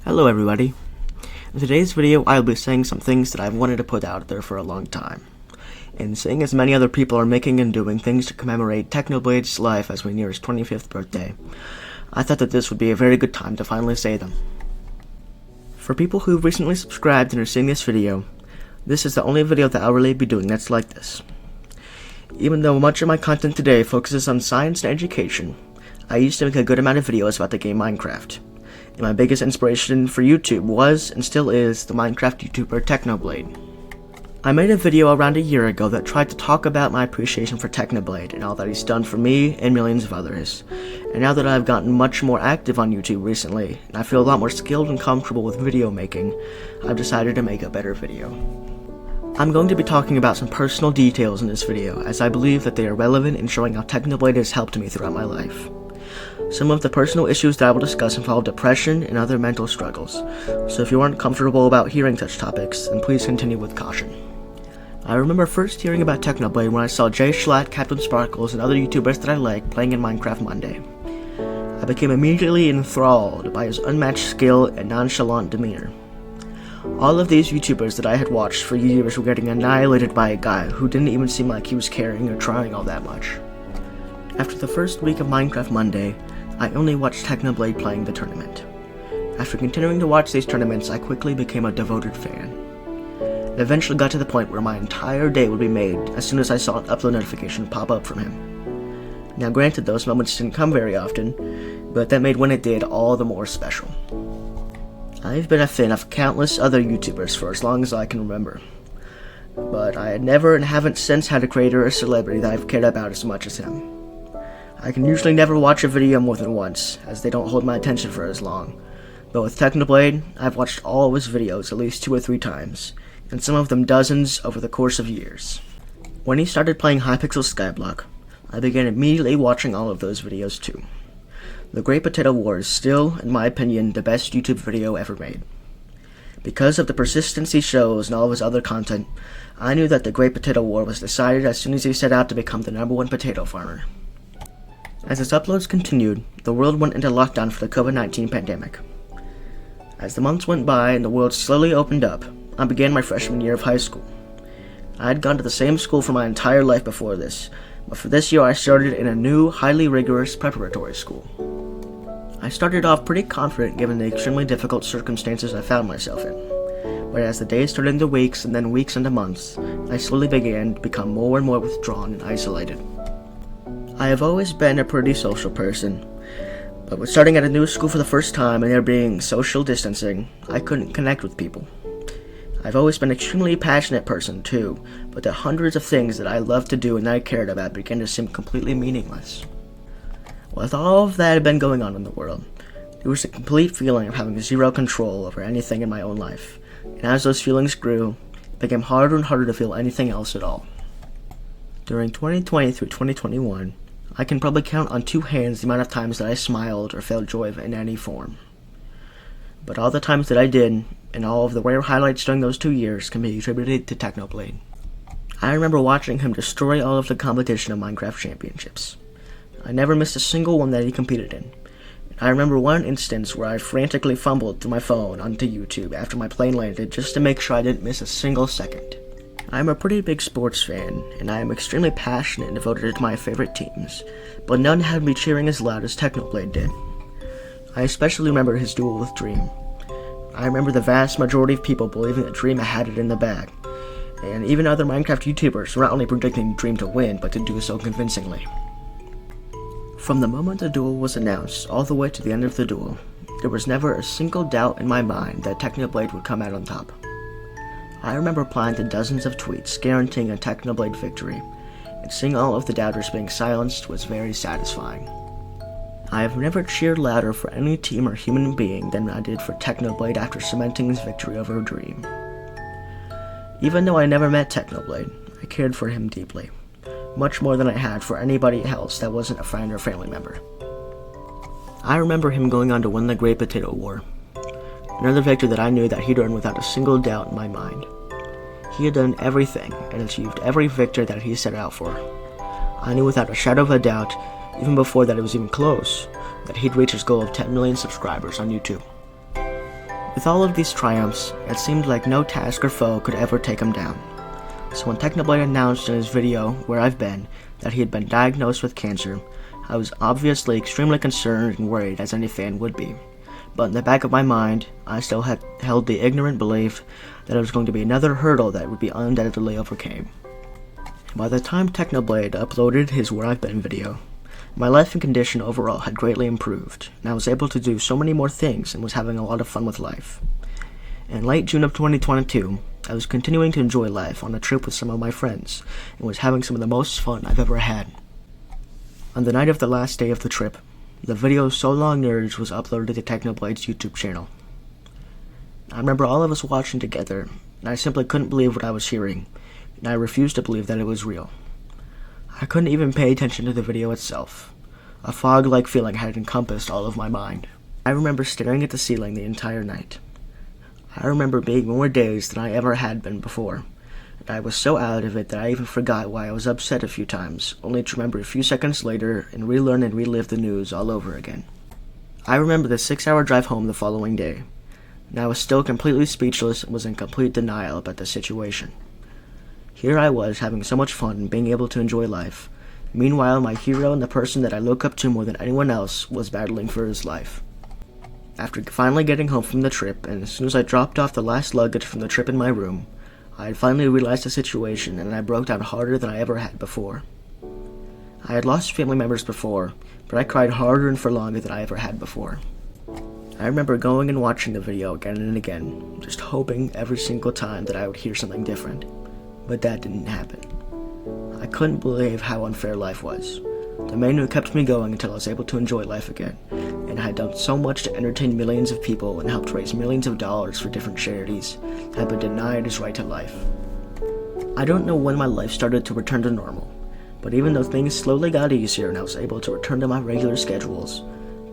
Hello everybody. In today's video I'll be saying some things that I've wanted to put out there for a long time. And seeing as many other people are making and doing things to commemorate Technoblade's life as we near his 25th birthday, I thought that this would be a very good time to finally say them. For people who recently subscribed and are seeing this video, this is the only video that I'll really be doing that's like this. Even though much of my content today focuses on science and education, I used to make a good amount of videos about the game Minecraft. And my biggest inspiration for YouTube was, and still is, the Minecraft YouTuber Technoblade. I made a video around a year ago that tried to talk about my appreciation for Technoblade and all that he's done for me and millions of others. And now that I've gotten much more active on YouTube recently, and I feel a lot more skilled and comfortable with video making, I've decided to make a better video. I'm going to be talking about some personal details in this video, as I believe that they are relevant in showing how Technoblade has helped me throughout my life. Some of the personal issues that I will discuss involve depression and other mental struggles, so if you aren't comfortable about hearing such topics, then please continue with caution. I remember first hearing about Technoblade when I saw Jay Schlatt, Captain Sparkles, and other YouTubers that I like playing in Minecraft Monday. I became immediately enthralled by his unmatched skill and nonchalant demeanor. All of these YouTubers that I had watched for years were getting annihilated by a guy who didn't even seem like he was caring or trying all that much. After the first week of Minecraft Monday, I only watched Technoblade playing the tournament. After continuing to watch these tournaments, I quickly became a devoted fan. It eventually got to the point where my entire day would be made as soon as I saw an upload notification pop up from him. Now granted, those moments didn't come very often, but that made when it did all the more special. I've been a fan of countless other YouTubers for as long as I can remember, but I had never and haven't since had a creator or celebrity that I've cared about as much as him. I can usually never watch a video more than once, as they don't hold my attention for as long, but with Technoblade, I've watched all of his videos at least 2 or 3 times, and some of them dozens over the course of years. When he started playing Hypixel Skyblock, I began immediately watching all of those videos too. The Great Potato War is still, in my opinion, the best YouTube video ever made. Because of the persistence he shows and all of his other content, I knew that the Great Potato War was decided as soon as he set out to become the #1 potato farmer. As his uploads continued, the world went into lockdown for the COVID-19 pandemic. As the months went by and the world slowly opened up, I began my freshman year of high school. I had gone to the same school for my entire life before this, but for this year I started in a new, highly rigorous preparatory school. I started off pretty confident given the extremely difficult circumstances I found myself in, but as the days turned into weeks and then weeks into months, I slowly began to become more and more withdrawn and isolated. I have always been a pretty social person, but with starting at a new school for the first time and there being social distancing, I couldn't connect with people. I've always been an extremely passionate person too, but the hundreds of things that I loved to do and that I cared about began to seem completely meaningless. With all of that had been going on in the world, there was a complete feeling of having zero control over anything in my own life, and as those feelings grew, it became harder and harder to feel anything else at all. During 2020 through 2021, I can probably count on 2 hands the amount of times that I smiled or felt joy in any form. But all the times that I did, and all of the rare highlights during those 2 years, can be attributed to Technoblade. I remember watching him destroy all of the competition of Minecraft championships. I never missed a single one that he competed in. I remember one instance where I frantically fumbled through my phone onto YouTube after my plane landed just to make sure I didn't miss a single second. I'm a pretty big sports fan, and I am extremely passionate and devoted to my favorite teams, but none had me cheering as loud as Technoblade did. I especially remember his duel with Dream. I remember the vast majority of people believing that Dream had it in the bag, and even other Minecraft YouTubers were not only predicting Dream to win, but to do so convincingly. From the moment the duel was announced all the way to the end of the duel, there was never a single doubt in my mind that Technoblade would come out on top. I remember applying to dozens of tweets guaranteeing a Technoblade victory, and seeing all of the doubters being silenced was very satisfying. I have never cheered louder for any team or human being than I did for Technoblade after cementing his victory over Dream. Even though I never met Technoblade, I cared for him deeply, much more than I had for anybody else that wasn't a friend or family member. I remember him going on to win the Great Potato War, another victory that I knew that he'd earned without a single doubt in my mind. He had done everything and achieved every victory that he set out for. I knew without a shadow of a doubt, even before that it was even close, that he'd reach his goal of 10 million subscribers on YouTube. With all of these triumphs, it seemed like no task or foe could ever take him down. So when Technoblade announced in his video, Where I've Been, that he had been diagnosed with cancer, I was obviously extremely concerned and worried, as any fan would be. But in the back of my mind, I still held the ignorant belief that it was going to be another hurdle that would be undoubtedly overcame. By the time Technoblade uploaded his Where I've Been video, my life and condition overall had greatly improved, and I was able to do so many more things and was having a lot of fun with life. In late June of 2022, I was continuing to enjoy life on a trip with some of my friends, and was having some of the most fun I've ever had. On the night of the last day of the trip, the video So Long Nerds was uploaded to Technoblade's YouTube channel. I remember all of us watching together, and I simply couldn't believe what I was hearing, and I refused to believe that it was real. I couldn't even pay attention to the video itself. A fog-like feeling had encompassed all of my mind. I remember staring at the ceiling the entire night. I remember being more dazed than I ever had been before, and I was so out of it that I even forgot why I was upset a few times, only to remember a few seconds later and relearn and relive the news all over again. I remember the 6-hour drive home the following day, and I was still completely speechless and was in complete denial about the situation. Here I was, having so much fun and being able to enjoy life. Meanwhile, my hero and the person that I look up to more than anyone else was battling for his life. After finally getting home from the trip, and as soon as I dropped off the last luggage from the trip in my room, I had finally realized the situation, and I broke down harder than I ever had before. I had lost family members before, but I cried harder and for longer than I ever had before. I remember going and watching the video again and again, just hoping every single time that I would hear something different. But that didn't happen. I couldn't believe how unfair life was. The man who kept me going until I was able to enjoy life again, and had done so much to entertain millions of people and helped raise millions of dollars for different charities, had been denied his right to life. I don't know when my life started to return to normal, but even though things slowly got easier and I was able to return to my regular schedules,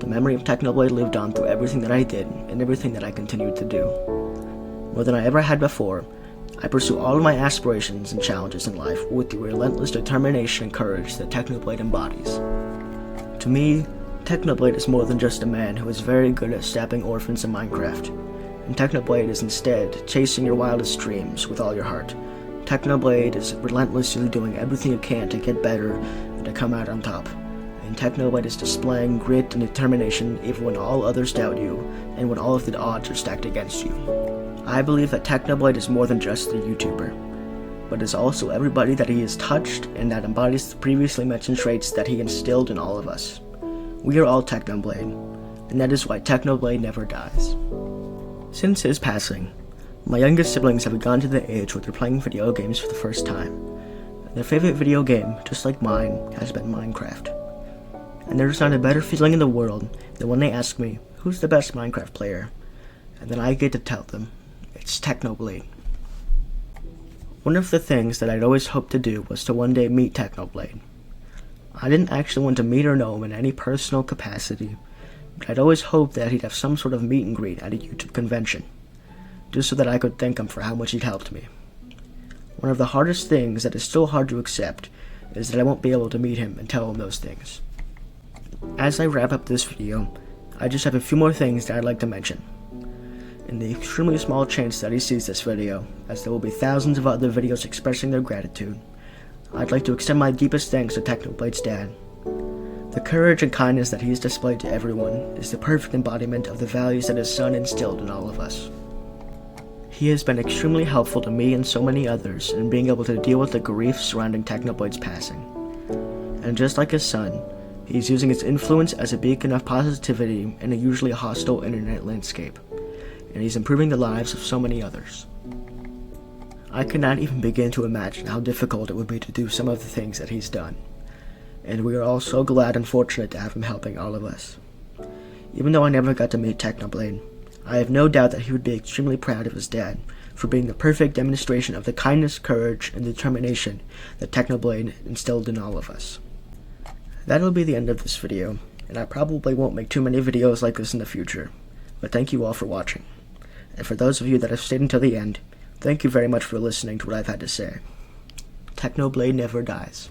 the memory of Technoblade lived on through everything that I did and everything that I continued to do. More than I ever had before, I pursue all of my aspirations and challenges in life with the relentless determination and courage that Technoblade embodies. To me, Technoblade is more than just a man who is very good at stabbing orphans in Minecraft, and Technoblade is instead chasing your wildest dreams with all your heart. Technoblade is relentlessly doing everything you can to get better and to come out on top, and Technoblade is displaying grit and determination even when all others doubt you and when all of the odds are stacked against you. I believe that Technoblade is more than just a YouTuber, but is also everybody that he has touched and that embodies the previously mentioned traits that he instilled in all of us. We are all Technoblade, and that is why Technoblade never dies. Since his passing, my youngest siblings have gone to the age where they're playing video games for the first time. Their favorite video game, just like mine, has been Minecraft. And there's not a better feeling in the world than when they ask me, who's the best Minecraft player? And then I get to tell them, it's Technoblade. One of the things that I'd always hoped to do was to one day meet Technoblade. I didn't actually want to meet or know him in any personal capacity, but I'd always hoped that he'd have some sort of meet and greet at a YouTube convention, just so that I could thank him for how much he'd helped me. One of the hardest things that is still hard to accept is that I won't be able to meet him and tell him those things. As I wrap up this video, I just have a few more things that I'd like to mention. In the extremely small chance that he sees this video, as there will be thousands of other videos expressing their gratitude, I'd like to extend my deepest thanks to Technoblade's dad. The courage and kindness that he's displayed to everyone is the perfect embodiment of the values that his son instilled in all of us. He has been extremely helpful to me and so many others in being able to deal with the grief surrounding Technoblade's passing. And just like his son, he's using his influence as a beacon of positivity in a usually hostile internet landscape, and he's improving the lives of so many others. I cannot even begin to imagine how difficult it would be to do some of the things that he's done, and we are all so glad and fortunate to have him helping all of us. Even though I never got to meet Technoblade, I have no doubt that he would be extremely proud of his dad for being the perfect demonstration of the kindness, courage, and determination that Technoblade instilled in all of us. That'll be the end of this video, and I probably won't make too many videos like this in the future, but thank you all for watching. And for those of you that have stayed until the end, thank you very much for listening to what I've had to say. Technoblade never dies.